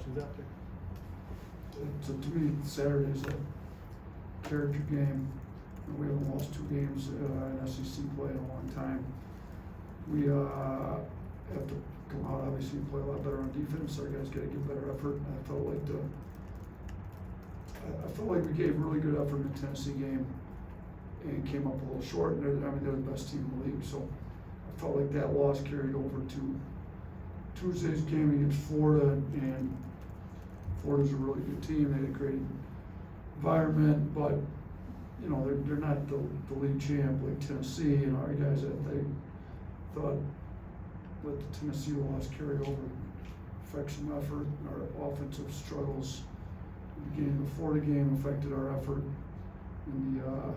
questions out there? To me, Saturday's a character game. We haven't lost 2 games in SEC play in a long time. We have to come out, obviously, and play a lot better on defense. Our guys got to give better effort. I felt like we gave really good effort in the Tennessee game and came up a little short. And they're the best team in the league, so I felt like that loss carried over to Tuesday's game against Florida, and Florida's a really good team. They had a great environment, but you know they're not the league champ like Tennessee. And our guys, they thought let the Tennessee loss carry over, affect some effort. Our offensive struggles at the beginning of the Florida game affected our effort in the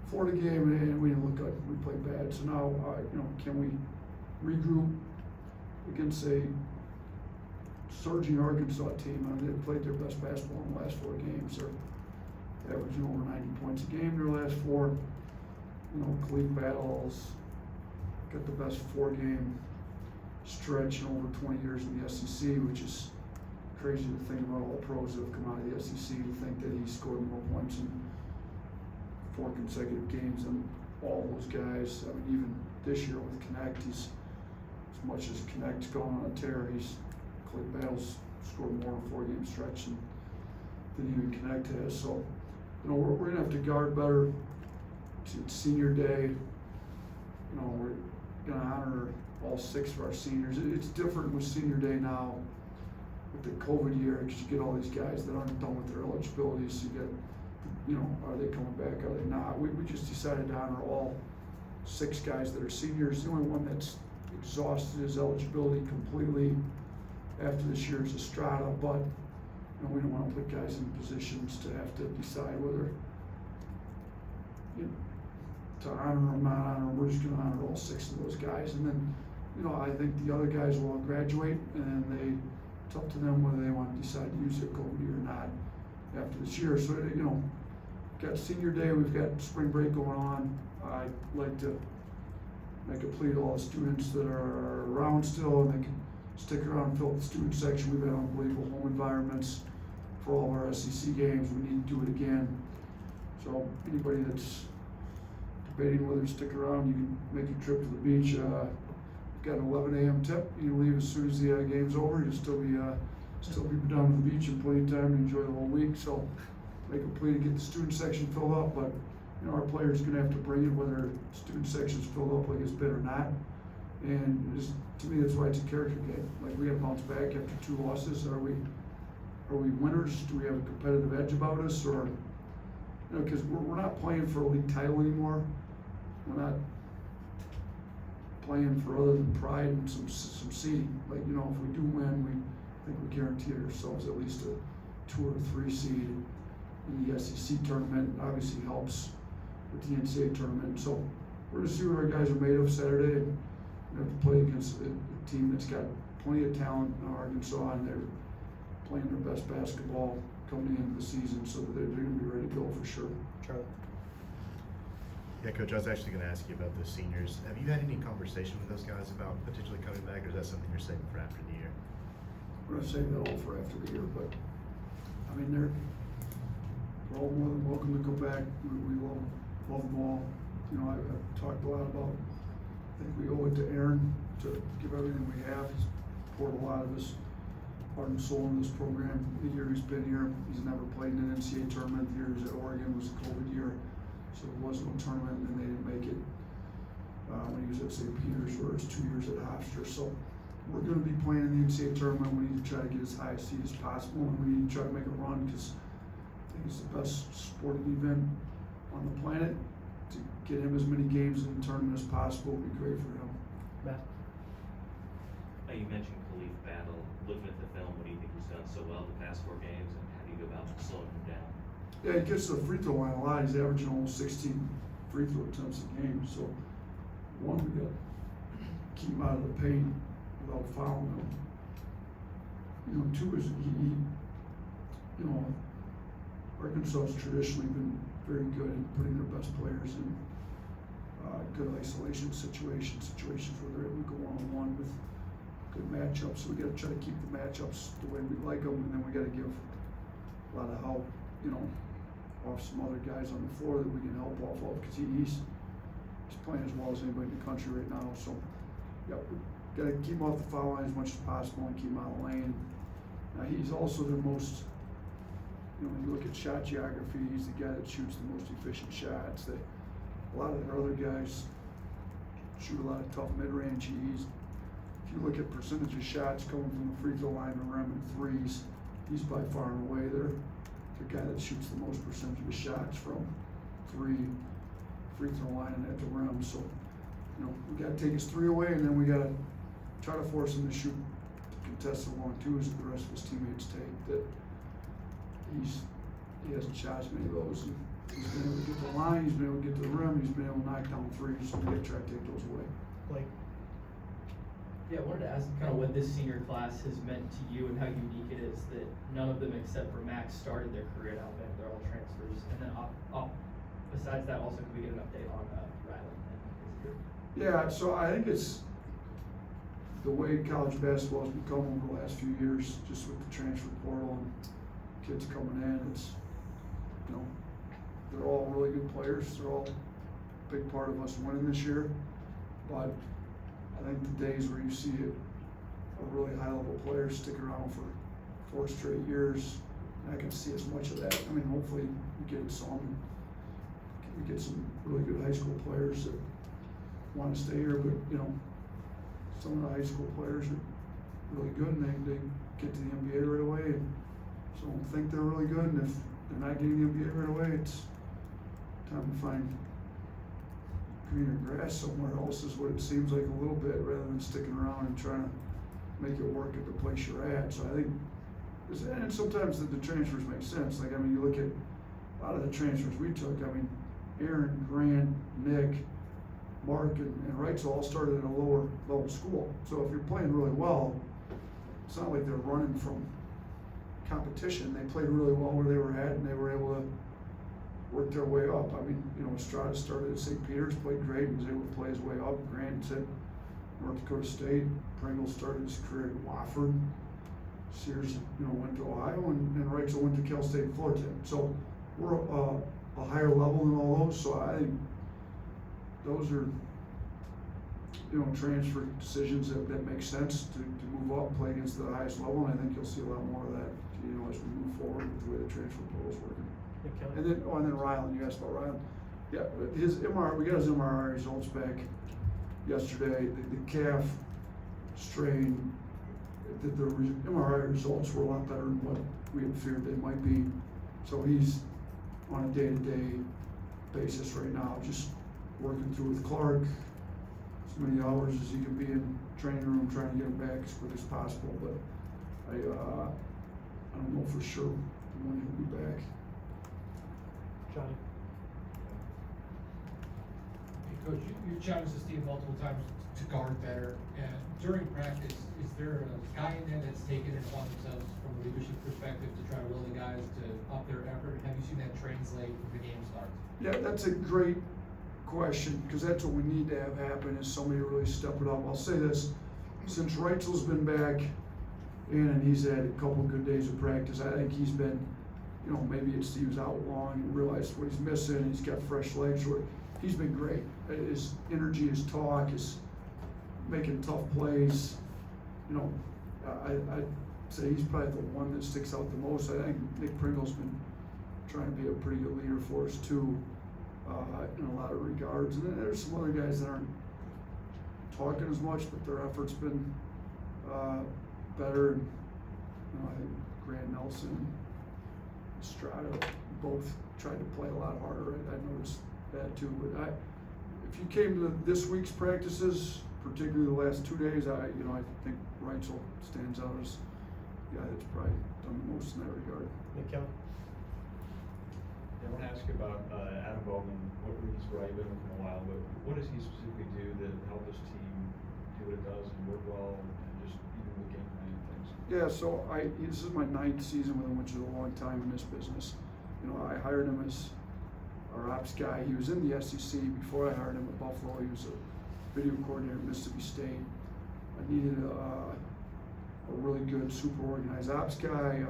Florida game, and we didn't look good. We played bad. So now, can we regroup against a surging Arkansas team? I mean, they played their best basketball in the last 4 games. They're averaging over 90 points a game in their last 4. Cleat battles, got the best 4-game stretch in over 20 years in the SEC, which is crazy to think about. All pros that have come out of the SEC to think that he scored more points in 4 consecutive games than all those guys. I mean, even this year with Connect, he's as much as Connect's gone on a tear. Clay Battles scored more in a 4-game stretch than even Connect has. So, we're gonna have to guard better. It's senior day. We're gonna honor all 6 of our seniors. It's different with senior day now with the COVID year, because you get all these guys that aren't done with their eligibility. So you get, are they coming back? Are they not? We just decided to honor all 6 guys that are seniors. The only one that's exhausted his eligibility completely after this year is Estrada, but we don't want to put guys in positions to have to decide whether to honor or not honor. We're just going to honor all 6 of those guys, and then I think the other guys will graduate, and then it's up to them whether they want to decide to use their COVID year or not after this year. So got senior day, we've got spring break going on. I'd like to make a plea to all the students that are around still, and they can stick around and fill up the student section. We've had unbelievable home environments for all of our SEC games. We need to do it again. So anybody that's debating whether to stick around, you can make a trip to the beach. We've got an 11 a.m. tip. You can leave as soon as the game's over. You'll still be down at the beach in plenty of time to enjoy the whole week. So make a plea to get the student section filled up, but our players are going to have to bring it whether the student section's filled up like it's been or not. And to me, that's why it's a character game. Like, we have bounced back after 2 losses. Are we winners? Do we have a competitive edge about us? Or because we're not playing for a league title anymore. We're not playing for other than pride and some seeding. Like, if we do win, I think we guarantee ourselves at least a 2 or 3 seed in the SEC tournament. It obviously helps with the NCAA tournament. So we're going to see what our guys are made of Saturday, and we have to play against a team that's got plenty of talent in Arkansas, and they're playing their best basketball coming into the season, so they're going to be ready to go for sure. Charlie? Yeah, Coach, I was actually going to ask you about the seniors. Have you had any conversation with those guys about potentially coming back, or is that something you're saving for after the year? We're going to save that all for after the year, but they're all more than welcome to go back. We love them all. I've talked a lot about, I think we owe it to Aaron to give everything we have. He's poured a lot of his heart and soul in this program. The year he's been here, he's never played in an NCAA tournament. The year he was at Oregon was a COVID year, so there was no tournament, and they didn't make it when he was at St. Peter's, for his 2 years at Hofstra. So we're going to be playing in the NCAA tournament. We need to try to get as high a seed as possible, and we need to try to make a run, because I think it's the best sporting event on the planet. To get him as many games in the tournament as possible would be great for him. Matt? You mentioned Khalif Battle. Looking at the film, what do you think he's done so well the past 4 games, and how do you go about slowing him down? Yeah, he gets to the free throw line a lot. He's averaging almost 16 free throw attempts a game. So, one, we got to keep him out of the paint without fouling him. 2 is Arkansas has traditionally been very good at putting their best players in good isolation situations where they're able to go one-on-one with good matchups. So we gotta try to keep the matchups the way we like them, and then we gotta give a lot of help, off some other guys on the floor that we can help off of, because he's playing as well as anybody in the country right now. So, yeah, we gotta keep him off the foul line as much as possible and keep him out of the lane. Now, he's also their most, when you look at shot geography, he's the guy that shoots the most efficient shots. That a lot of the other guys shoot a lot of tough mid-range. If you look at percentage of shots coming from the free throw line to rim and threes, he's by far and away the guy that shoots the most percentage of shots from free throw line and at the rim. So, we gotta take his three away, and then we gotta try to force him to shoot contested long twos that the rest of his teammates take. That he hasn't shot as many of those, and he's been able to get to the line, he's been able to get to the rim, he's been able to knock down threes, so we gotta try to take those away. Like, Yeah, I wanted to ask kind of what this senior class has meant to you and how unique it is that none of them except for Max started their career at Alabama. They're all transfers. And then besides that, also, can we get an update on Ryland and his year? Yeah, so I think it's the way college basketball has become over the last few years, just with the transfer portal and kids coming in. It's, they're all really good players. They're all a big part of us winning this year. But I think the days where you see a really high-level player stick around for 4 straight years, I can see as much of that. I mean, hopefully we get some. We get some really good high school players that want to stay here, but some of the high school players are really good, and they get to the NBA right away, and some think they're really good, and if they're not getting the NBA right away, it's time to find greener grass somewhere else, is what it seems like a little bit, rather than sticking around and trying to make it work at the place you're at. So I think, and sometimes the transfers make sense. Like, you look at a lot of the transfers we took. Aaron, Grant, Nick, Mark, and Wrights all started at a lower level school. So if you're playing really well, it's not like they're running from competition. They played really well where they were at, and they were able to work their way up. Estrada started at St. Peter's, played great, and was able to play his way up. Grant at North Dakota State. Pringle started his career at Wofford. Sears, went to Ohio, and Wrights went to Cal State Fullerton. So we're a higher level than all those. So I think those are, transfer decisions that make sense to move up, play against the highest level, and I think you'll see a lot more of that, as we move forward with the way the transfer portal is working. And then Ryland, you asked about Ryland. Yeah, we got his MRI results back yesterday. The calf strain, the MRI results were a lot better than what we had feared they might be. So he's on a day-to-day basis right now, just working through with Clark as many hours as he can be in training room, trying to get him back as quick as possible. But I don't know for sure when he'll be back. Johnny? Hey, Coach, you challenged this team multiple times to guard better. And during practice, is there a guy in there that's taken it upon themselves from a leadership perspective to try to will the guys to up their effort? Have you seen that translate when the game starts? Yeah, that's a great question, because that's what we need to have happen, is somebody to really step it up. I'll say this, since Reitzel's been back in and he's had a couple good days of practice, I think he's been, maybe it's he was out long and realized what he's missing, he's got fresh legs. He's been great. His energy, his talk, his making tough plays. I'd say he's probably the one that sticks out the most. I think Nick Pringle's been trying to be a pretty good leader for us too, in a lot of regards. And then there's some other guys that aren't talking as much, but their effort's been better. And, I think Grant Nelson and Estrada both tried to play a lot harder. I noticed that too. But if you came to this week's practices, particularly the last 2 days, I think Reitzel stands out as the guy that's probably done the most in that regard. Nick Kelly? I want to ask you about Adam Bowman. He's right, been with him a while, but what does he specifically do to help his team do what it does and work well, and just even with game planning things? Yeah, so this is my 9th season with him, which is a long time in this business. I hired him as our ops guy. He was in the SEC before I hired him at Buffalo. He was a video coordinator at Mississippi State. I I needed a really good, super organized ops guy.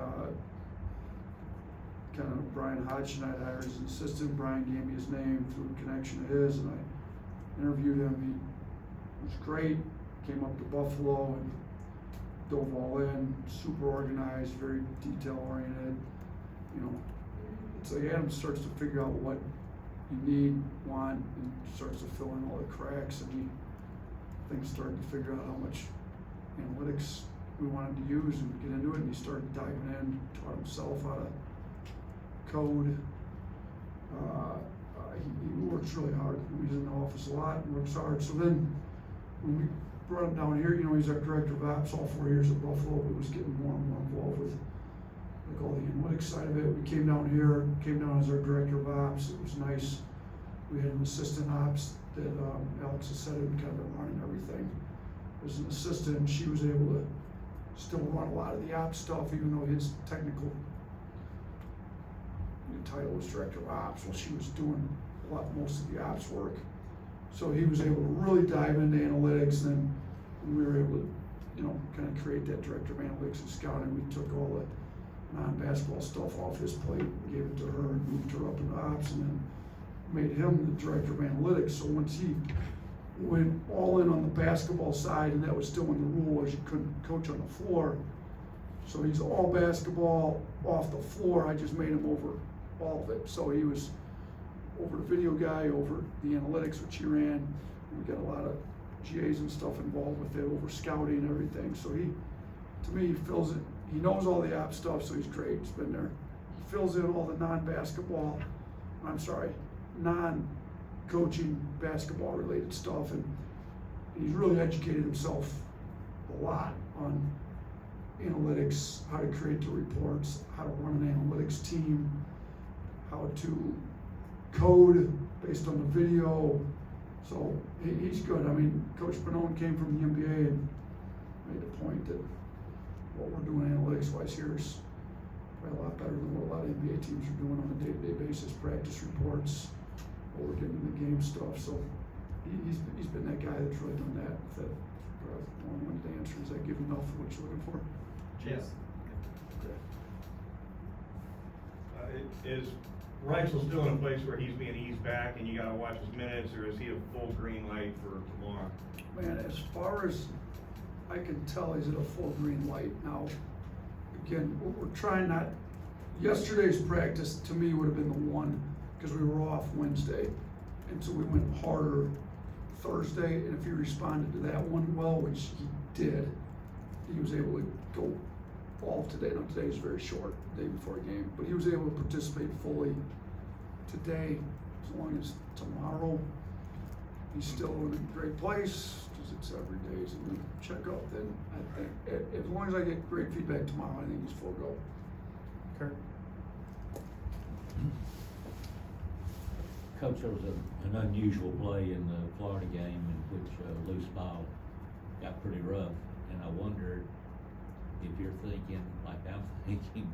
Kind of Brian Hodgson, I'd hired as an assistant. Brian gave me his name through a connection of his, and I interviewed him. He was great. Came up to Buffalo and dove all in. Super organized, very detail oriented. You know, it's like Adam starts to figure out what you need, want, and starts to fill in all the cracks, and he, I think, started to figure out how much analytics we wanted to use and get into it, and he started diving in, taught himself how to code. He works really hard. He's in the office a lot and works hard. So then when we brought him down here, you know, he's our director of ops all 4 years at Buffalo, but was getting more and more involved with like all the analytics side of it. We came down here, came down as our director of ops. It was nice. We had an assistant ops that Alex has said had kind of been running everything. As an assistant, she was able to still run a lot of the ops stuff, even though his technical title was director of ops. Well, she was doing most of the ops work. So he was able to really dive into analytics, and then we were able to, you know, kind of create that director of analytics and scouting. We took all the non-basketball stuff off his plate, and gave it to her, and moved her up into ops, and then made him the director of analytics. So once he went all in on the basketball side, and that was still when the rule was you couldn't coach on the floor. So he's all basketball off the floor. I just made him over all of it. So he was over the video guy, over the analytics, which he ran. We got a lot of GAs and stuff involved with it, over scouting and everything. So he, to me, he fills it. He knows all the app stuff, so he's great. He's been there. He fills in all the non-coaching basketball related stuff, and he's really educated himself a lot on analytics, how to create the reports, how to run an analytics team, how to code based on the video. So he's good. I mean, Coach Bonone came from the NBA and made the point that what we're doing analytics-wise here is probably a lot better than what a lot of NBA teams are doing on a day-to-day basis, practice reports, what we're getting in the game stuff. So he's been that guy that's really done that. With that long-winded answer, does that give enough for what you're looking for? Yes. Okay. Is Reichel's still in a place where he's being eased back and you gotta watch his minutes, or is he a full green light for tomorrow? Man, as far as I can tell, he's at a full green light now. Again, we're trying not, yesterday's practice to me would have been the one, because we were off Wednesday. And so we went harder Thursday, and if he responded to that one well, which he did, he was able to go all today. Now today is very short, the day before a game, but he was able to participate fully today. As long as tomorrow he's still in a great place, because it's every day is a new checkup, then I think, as long as I get great feedback tomorrow, I think he's full go. Kurt? Coach, there was an unusual play in the Florida game in which a loose ball got pretty rough, and I wondered if you're thinking, like I'm thinking,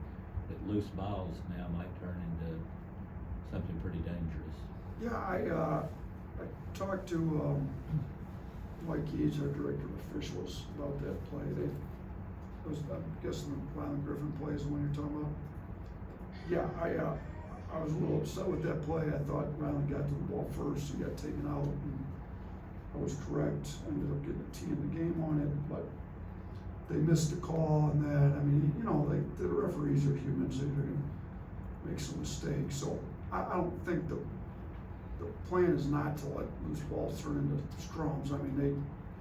that loose balls now might turn into something pretty dangerous. Yeah, I talked to Mike Eads, our director of officials, about that play. I'm guessing the Ryland Griffin play is the one you're talking about. Yeah, I was a little upset with that play. I thought Ryland got to the ball first, he got taken out, and I was correct. Ended up getting a T in the game on it, but they missed the call on that. I mean, you know, like the referees are humans; they're gonna make some mistakes. So I don't think the plan is not to let loose balls turn into scrums. I mean, they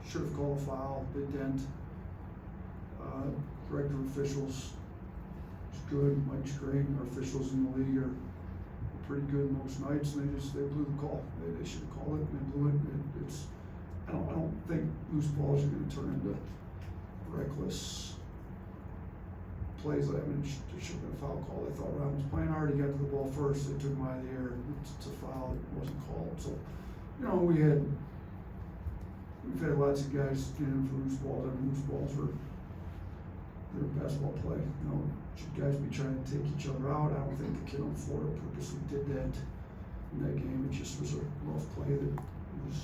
should have called a foul. They didn't. Director officials is good. Mike's great. Our officials in the league are pretty good most nights, and they blew the call. They should have called it, and they blew it. I don't think loose balls are going to turn into reckless plays. I mean, there should have been a foul call. I thought Ryan was playing hard. He got to the ball first. They took him out of the air. It's a foul. It wasn't called. So, you know, we've had lots of guys get in for loose balls. I mean, loose balls are their basketball play. You know, should guys be trying to take each other out? I don't think the kid on Florida purposely did that in that game. It just was a rough play that was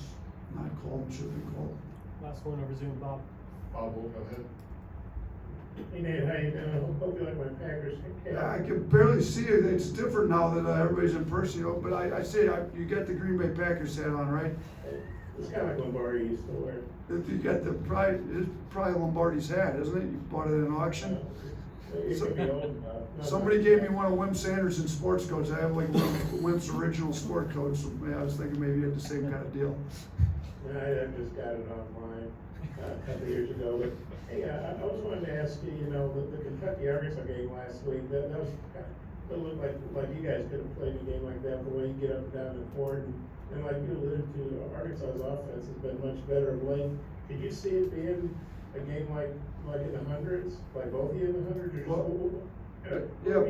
not called and should have been called. Last one over Zoom, Bob. Bob will go ahead. Hey Nate, how you doing? Hope you like my Packers. Yeah, I can barely see it. It's different now that everybody's in person, you know, but I say, you got the Green Bay Packers hat on, right? It's kind of like Lombardi used to wear. If you got it's probably Lombardi's hat, isn't it? You bought it at an auction? It could be old enough. No, Somebody no. gave me one of Wim Sanderson's sports coats. I have like Wim's original sport coats. So, yeah, I was thinking maybe you had the same kind of deal. No, I just got it online a couple years ago. But hey, I was wanting to ask you, you know, the Kentucky-Arkansas game last week, that was it looked like you guys could have played a game like that, the way you get up and down the court. And like you alluded to, Arkansas's offense has been much better of late. Did you see it being a game like in the hundreds, like both of you in the hundreds? Yeah,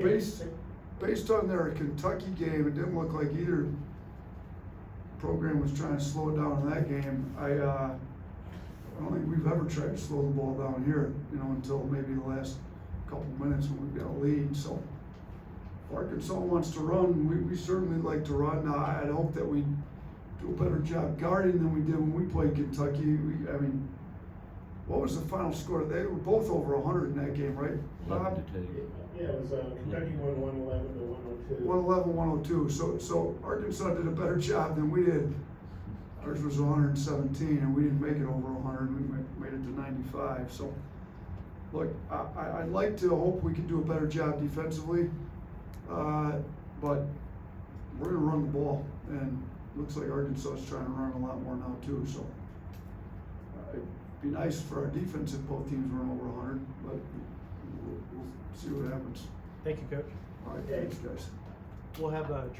based on their Kentucky game, it didn't look like either program was trying to slow it down in that game. I don't think we've ever tried to slow the ball down here, you know, until maybe the last couple minutes when we've got a lead. So if Arkansas wants to run, we certainly like to run. Now, I'd hope that we do a better job guarding than we did when we played Kentucky. I mean, what was the final score? They were both over 100 in that game, right, Bob? 11-2. Yeah, it was Kentucky won 111 to 102. 111, 102. So Arkansas did a better job than we did. Ours was 117, and we didn't make it over 100. We made it to 95. So, look, I'd like to hope we can do a better job defensively, but we're going to run the ball, and it looks like Arkansas is trying to run a lot more now too. So, it'd be nice for our defense if both teams run over 100, but we'll see what happens. Thank you, Coach. All right, thanks, guys. We'll have